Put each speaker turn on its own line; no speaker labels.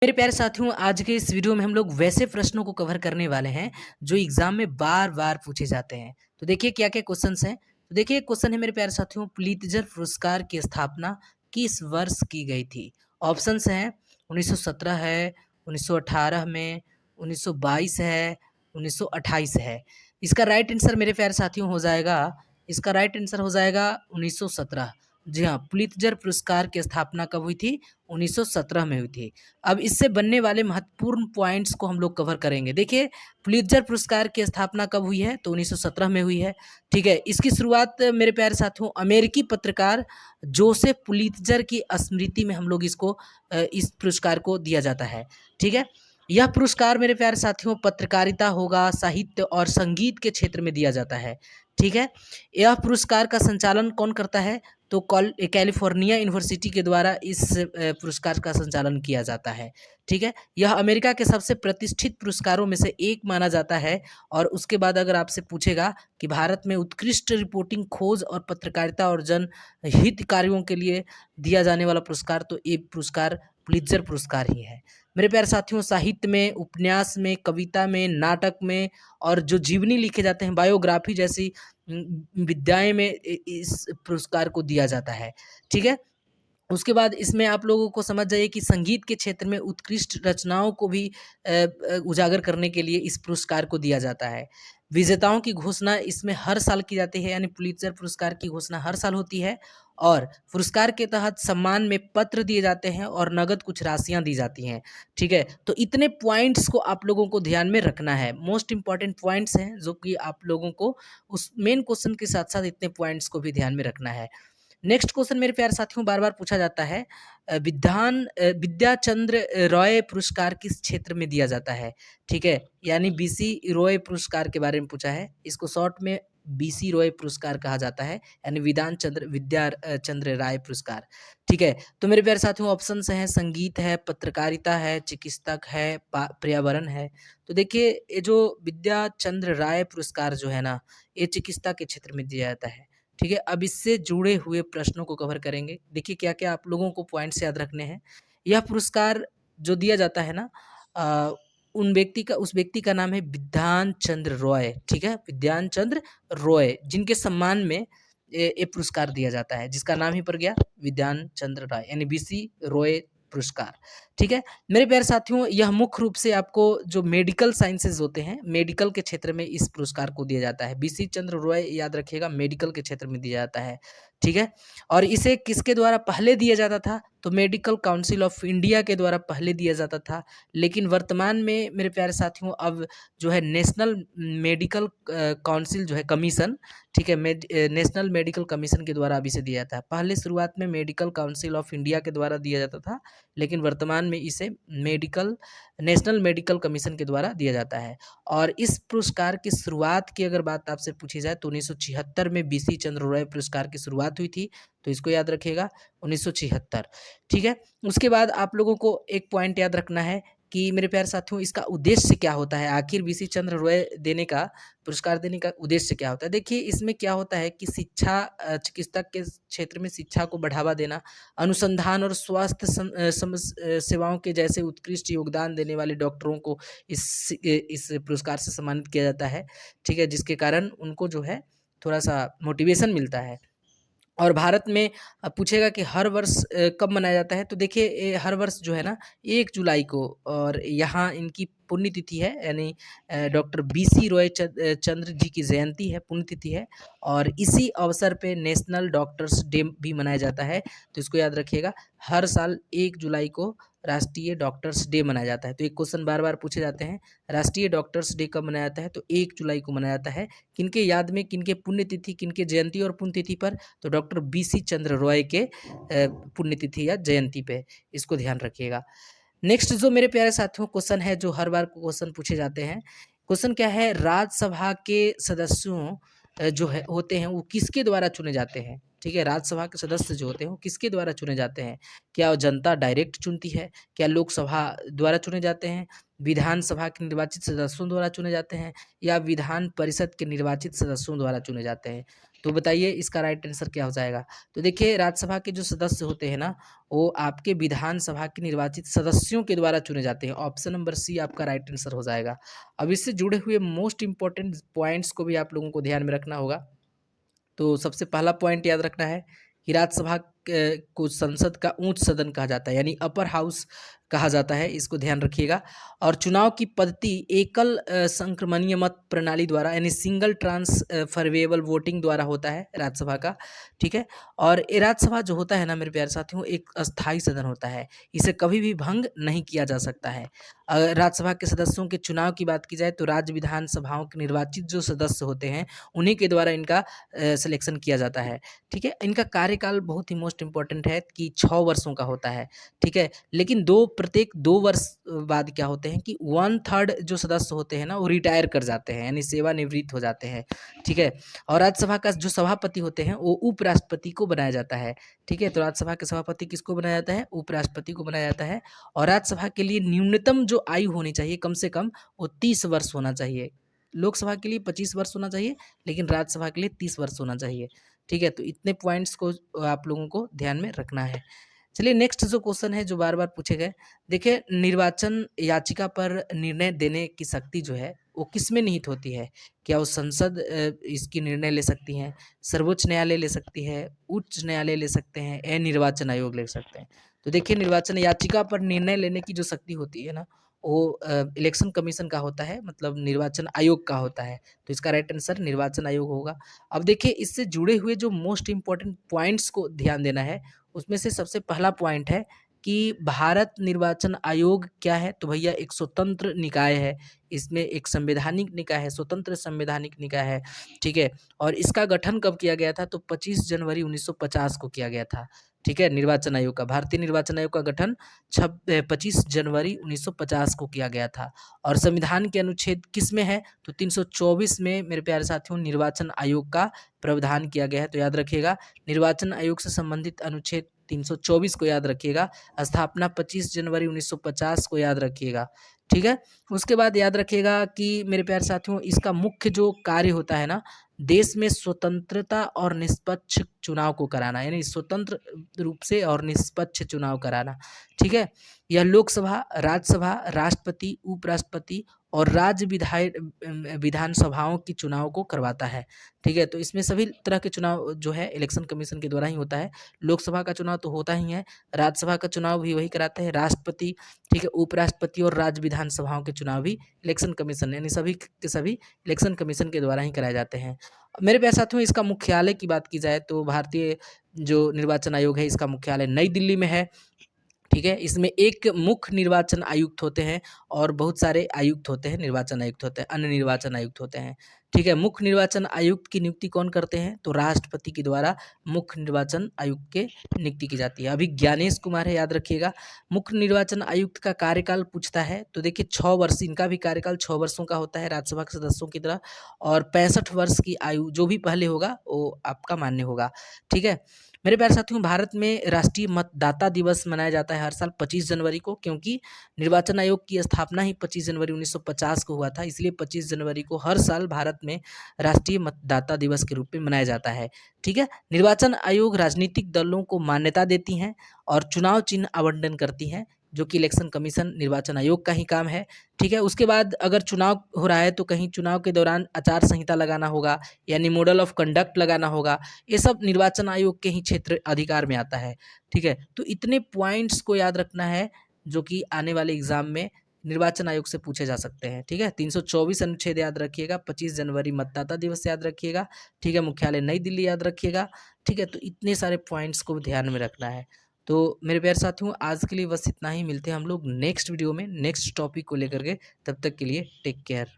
मेरे प्यारे साथियों, आज के इस वीडियो में हम लोग वैसे प्रश्नों को कवर करने वाले हैं जो एग्जाम में बार-बार पूछे जाते हैं। तो देखिए क्या-क्या क्वेश्चंस हैं। तो देखिए एक क्वेश्चन है मेरे प्यारे साथियों, पुलित्जर पुरस्कार की स्थापना किस वर्ष की गई थी? ऑप्शंस हैं 1917 है, 1918 में, 1922 है, 1928 है। इसका राइट आंसर मेरे प्यारे साथियों हो जाएगा, इसका राइट आंसर हो जाएगा 1917। जी हाँ, पुलित्जर पुरस्कार की स्थापना कब हुई थी? 1917 में हुई थी। अब इससे बनने वाले महत्वपूर्ण पॉइंट्स को हम लोग कवर करेंगे। देखिए, पुलित्जर पुरस्कार की स्थापना कब हुई है? तो 1917 में हुई है, ठीक है। इसकी शुरुआत मेरे प्यारे साथियों अमेरिकी पत्रकार जोसेफ पुलित्जर की स्मृति में हम लोग इसको इस पुरस्कार को दिया जाता है, ठीक है। यह पुरस्कार मेरे प्यारे साथियों पत्रकारिता होगा, साहित्य और संगीत के क्षेत्र में दिया जाता है, ठीक है। यह पुरस्कार का संचालन कौन करता है? तो कैलिफोर्निया यूनिवर्सिटी के द्वारा इस पुरस्कार का संचालन किया जाता है, ठीक है। यह अमेरिका के सबसे प्रतिष्ठित पुरस्कारों में से एक माना जाता है। और उसके बाद अगर आपसे पूछेगा कि भारत में उत्कृष्ट रिपोर्टिंग, खोज और पत्रकारिता और जनहित कार्यों के लिए दिया जाने वाला पुरस्कार, तो ये पुरस्कार पुलित्जर पुरस्कार ही है। मेरे प्यारे साथियों, साहित्य में, उपन्यास में, कविता में, नाटक में और जो जीवनी लिखे जाते हैं, बायोग्राफी जैसी विद्याएं में इस पुरस्कार को दिया जाता है, ठीक है। उसके बाद इसमें आप लोगों को समझ जाइए कि संगीत के क्षेत्र में उत्कृष्ट रचनाओं को भी उजागर करने के लिए इस पुरस्कार को दिया जाता है। विजेताओं की घोषणा इसमें हर साल की जाती है, यानी पुलित्जर पुरस्कार की घोषणा हर साल होती है। और पुरस्कार के तहत सम्मान में पत्र दिए जाते हैं और नगद कुछ राशियां दी जाती हैं, ठीक है। तो इतने पॉइंट्स को आप लोगों को ध्यान में रखना है, मोस्ट इंपॉर्टेंट पॉइंट्स हैं जो कि आप लोगों को उस मेन क्वेश्चन के साथ साथ इतने पॉइंट्स को भी ध्यान में रखना है। नेक्स्ट क्वेश्चन मेरे प्यारे साथियों बार-बार पूछा जाता है, विद्याचंद्र रॉय पुरस्कार किस क्षेत्र में दिया जाता है? ठीक है, यानी बीसी रॉय पुरस्कार के बारे में पूछा है। इसको शॉर्ट में बीसी रॉय पुरस्कार कहा जाता है, यानी चंद्र राय पुरस्कार, ठीक है। तो मेरे प्यारे साथियों ऑप्शंस हैं, संगीत है, पत्रकारिता है, चिकित्सक है, पर्यावरण है। तो देखिए ये जो विद्याचंद्र राय पुरस्कार जो है ना, ये चिकित्सा के क्षेत्र में दिया जाता है, ठीक है। अब इससे जुड़े हुए प्रश्नों को कवर करेंगे। देखिए क्या-क्या आप लोगों को पॉइंट्स याद रखने हैं। यह पुरस्कार जो दिया जाता है ना, उस व्यक्ति का नाम है विधान चंद्र रॉय, ठीक है। विधान चंद्र रॉय, जिनके सम्मान में ये पुरस्कार दिया जाता है, जिसका नाम ही पड़ गया विधान चंद्र राय, यानी बीसी रॉय पुरस्कार, ठीक है। मेरे प्यारे साथियों, यह मुख्य रूप से आपको जो मेडिकल साइंसेज होते हैं, मेडिकल के क्षेत्र में इस पुरस्कार को दिया जाता है। बीसी चंद्र रॉय याद रखिएगा, मेडिकल के क्षेत्र में दिया जाता है, ठीक है। और इसे किसके द्वारा पहले दिया जाता था? तो मेडिकल काउंसिल ऑफ इंडिया के द्वारा पहले दिया जाता था। लेकिन वर्तमान में मेरे प्यारे साथियों अब जो है नेशनल मेडिकल काउंसिल जो है कमीशन, ठीक है, नेशनल मेडिकल कमीशन के द्वारा अब इसे दिया जाता है। पहले शुरुआत में मेडिकल काउंसिल ऑफ इंडिया के द्वारा दिया जाता था, लेकिन वर्तमान में इसे नेशनल मेडिकल कमीशन के द्वारा दिया जाता है। और इस पुरस्कार की शुरुआत की अगर बात आपसे पूछी जाए तो 1976 में बीसी चंद्र रॉय पुरस्कार की शुरुआत हुई थी, तो इसको याद रखिएगा 1976, ठीक है। उसके बाद आप लोगों को एक पॉइंट याद रखना है कि मेरे प्यारे साथियों इसका उद्देश्य क्या होता है, आखिर बीसी चंद्र रॉय पुरस्कार देने का उद्देश्य क्या होता है। देखिए इसमें क्या होता है कि चिकित्सक के क्षेत्र में शिक्षा को बढ़ावा देना, अनुसंधान और स्वास्थ्य सेवाओं के जैसे उत्कृष्ट योगदान देने वाले डॉक्टरों को इस पुरस्कार से सम्मानित किया जाता है, ठीक है, जिसके कारण उनको जो है थोड़ा सा मोटिवेशन मिलता है। और भारत में पूछेगा कि हर वर्ष कब मनाया जाता है, तो देखिए हर वर्ष जो है ना 1 जुलाई को, और यहाँ इनकी पुण्यतिथि है, यानी डॉक्टर बीसी रॉय चंद्र जी की जयंती है, पुण्यतिथि है। और इसी अवसर पे नेशनल डॉक्टर्स डे भी मनाया जाता है, तो इसको याद रखिएगा, हर साल 1 जुलाई को राष्ट्रीय डॉक्टर्स डे मनाया जाता है। तो एक क्वेश्चन बार-बार पूछे जाते हैं, राष्ट्रीय डॉक्टर्स डे कब मनाया जाता है? तो 1 जुलाई को मनाया जाता है। किनके याद में, किनके पुण्यतिथि, किनके जयंती और पुण्यतिथि पर? तो डॉक्टर बीसी चंद्र रॉय के पुण्यतिथि या जयंती पे, इसको ध्यान रखिएगा। नेक्स्ट जो मेरे प्यारे साथियों क्वेश्चन है, जो हर बार क्वेश्चन पूछे जाते हैं, क्वेश्चन क्या है, राज्यसभा के सदस्यों जो है होते हैं वो किसके द्वारा चुने जाते हैं? ठीक है, राज्यसभा के सदस्य जो होते हैं वो किसके द्वारा चुने जाते हैं? क्या वो जनता डायरेक्ट चुनती है? क्या लोकसभा द्वारा चुने जाते हैं? विधानसभा के निर्वाचित सदस्यों द्वारा चुने जाते हैं? या विधान परिषद के निर्वाचित सदस्यों द्वारा चुने जाते हैं? तो बताइए इसका राइट आंसर क्या हो जाएगा? तो देखिए राज्यसभा के जो सदस्य होते हैं ना, वो आपके विधानसभा के निर्वाचित सदस्यों के द्वारा चुने जाते हैं। ऑप्शन नंबर सी आपका राइट आंसर हो जाएगा। अब इससे जुड़े हुए मोस्ट इम्पोर्टेंट पॉइंट्स को भी आप लोगों को ध्यान में रखना होगा। तो सबसे पहला पॉइंट याद रखना है कि राज्यसभा को संसद का उच्च सदन कहा जाता है, यानी अपर हाउस कहा जाता है, इसको ध्यान रखिएगा। और चुनाव की पद्धति एकल संक्रमणीय मत प्रणाली द्वारा यानी सिंगल ट्रांसफरेबल वोटिंग द्वारा होता है राज्यसभा का, ठीक है। और ये राज्यसभा जो होता है ना मेरे प्यारे साथियों, एक अस्थायी सदन होता है, इसे कभी भी भंग नहीं किया जा सकता है। अगर राज्यसभा के सदस्यों के चुनाव की बात की जाए तो राज्य विधानसभाओं के निर्वाचित जो सदस्य होते हैं उन्हीं के द्वारा इनका सिलेक्शन किया जाता है, ठीक है। इनका कार्यकाल बहुत ही मोस्ट इम्पोर्टेंट है कि 6 वर्षों का होता है, ठीक है। लेकिन प्रत्येक 2 वर्ष बाद क्या होते हैं कि 1/3 जो सदस्य होते हैं ना वो रिटायर कर जाते हैं, यानी सेवानिवृत्त हो जाते हैं, ठीक है। और राज्यसभा का जो सभापति होते हैं वो उपराष्ट्रपति को बनाया जाता है, ठीक है। तो राज्यसभा के सभापति किसको बनाया जाता है? उपराष्ट्रपति को बनाया जाता है। और राज्यसभा के लिए न्यूनतम जो आयु होनी चाहिए कम से कम वो 30 वर्ष होना चाहिए। लोकसभा के लिए 25 वर्ष होना चाहिए, लेकिन राज्यसभा के लिए 30 वर्ष होना चाहिए, ठीक है। तो इतने पॉइंट्स को आप लोगों को ध्यान में रखना है। चलिए नेक्स्ट जो क्वेश्चन है जो बार बार पूछे गए, देखिए निर्वाचन याचिका पर निर्णय देने की शक्ति जो है वो किस में निहित होती है? क्या वो संसद इसकी निर्णय ले सकती है, सर्वोच्च न्यायालय ले सकती है, उच्च न्यायालय ले सकते हैं, या निर्वाचन आयोग ले सकते हैं? तो देखिए निर्वाचन याचिका पर निर्णय लेने की जो शक्ति होती है ना वो इलेक्शन कमीशन का होता है, मतलब निर्वाचन आयोग का होता है। तो इसका राइट आंसर निर्वाचन आयोग होगा। अब देखिए इससे जुड़े हुए जो मोस्ट इम्पोर्टेंट पॉइंट्स को ध्यान देना है, उसमें से सबसे पहला पॉइंट है कि भारत निर्वाचन आयोग क्या है? तो भैया एक स्वतंत्र निकाय है, इसमें एक संवैधानिक निकाय है, स्वतंत्र संवैधानिक निकाय है, ठीक है। और इसका गठन कब किया गया था? तो 25 जनवरी 1950 को किया गया था, ठीक है। निर्वाचन आयोग का, भारतीय निर्वाचन आयोग का गठन 25 जनवरी 1950 को किया गया था। और संविधान के अनुच्छेद किस में है? तो 324 में मेरे प्यारे साथियों निर्वाचन आयोग का प्रावधान किया गया है। तो याद रखिएगा निर्वाचन आयोग से संबंधित अनुच्छेद 324 को याद रखिएगा, स्थापना 25 जनवरी 1950 को याद रखिएगा, ठीक है। उसके बाद याद रखिएगा कि मेरे प्यारे साथियों इसका मुख्य जो कार्य होता है ना, देश में स्वतंत्रता और निष्पक्ष चुनाव को कराना, यानी स्वतंत्र रूप से और निष्पक्ष चुनाव कराना, ठीक है। यह लोकसभा, राज्यसभा, राष्ट्रपति, उपराष्ट्रपति और राज्य विधानसभाओं की चुनाव को करवाता है, ठीक है। तो इसमें सभी तरह के चुनाव जो है इलेक्शन कमीशन के द्वारा ही होता है। लोकसभा का चुनाव तो होता ही है, राज्यसभा का चुनाव भी वही कराते हैं, राष्ट्रपति, ठीक है, उपराष्ट्रपति और राज्य विधानसभाओं के चुनाव भी इलेक्शन कमीशन यानी सभी के सभी इलेक्शन कमीशन के द्वारा ही कराए जाते हैं। मेरे प्यारे साथियों इसका मुख्यालय की बात की जाए तो भारतीय जो निर्वाचन आयोग है इसका मुख्यालय नई दिल्ली में है, ठीक है। इसमें एक मुख्य निर्वाचन आयुक्त होते हैं और बहुत सारे आयुक्त होते हैं, निर्वाचन आयुक्त होते हैं, अन्य निर्वाचन आयुक्त होते हैं, ठीक है। मुख्य निर्वाचन आयुक्त की नियुक्ति कौन करते हैं? तो राष्ट्रपति के द्वारा मुख्य निर्वाचन आयुक्त के नियुक्ति की जाती है। अभी ज्ञानेश कुमार है, याद रखिएगा। मुख्य निर्वाचन आयुक्त का कार्यकाल पूछता है तो देखिए 6 वर्ष, इनका भी कार्यकाल 6 वर्षों का होता है राज्यसभा के सदस्यों की तरह, और 65 वर्ष की आयु जो भी पहले होगा वो आपका मान्य होगा, ठीक है। मेरे प्यारे साथियों भारत में राष्ट्रीय मतदाता दिवस मनाया जाता है हर साल 25 जनवरी को, क्योंकि निर्वाचन आयोग की स्थापना ही 25 जनवरी 1950 को हुआ था, इसलिए 25 जनवरी को हर साल भारत में राष्ट्रीय मतदाता दिवस के रूप में मनाया जाता है, ठीक है। निर्वाचन आयोग राजनीतिक दलों को मान्यता देती हैं और चुनाव चिन्ह आवंटन करती हैं, जो कि इलेक्शन कमीशन निर्वाचन आयोग का ही काम है, ठीक है। उसके बाद अगर चुनाव हो रहा है तो कहीं चुनाव के दौरान आचार संहिता लगाना होगा, यानी मॉडल ऑफ कंडक्ट लगाना होगा, ये सब निर्वाचन आयोग के ही क्षेत्र अधिकार में आता है, ठीक है। तो इतने पॉइंट्स को याद रखना है जो कि आने वाले एग्जाम में निर्वाचन आयोग से पूछे जा सकते हैं, ठीक है। 324 अनुच्छेद याद रखिएगा, 25 जनवरी मतदाता दिवस याद रखिएगा, ठीक है, मुख्यालय नई दिल्ली याद रखिएगा, ठीक है। तो इतने सारे पॉइंट्स को ध्यान में रखना है। तो मेरे प्यारे साथियों आज के लिए बस इतना ही, मिलते हैं हम लोग नेक्स्ट वीडियो में नेक्स्ट टॉपिक को लेकर के, तब तक के लिए टेक केयर।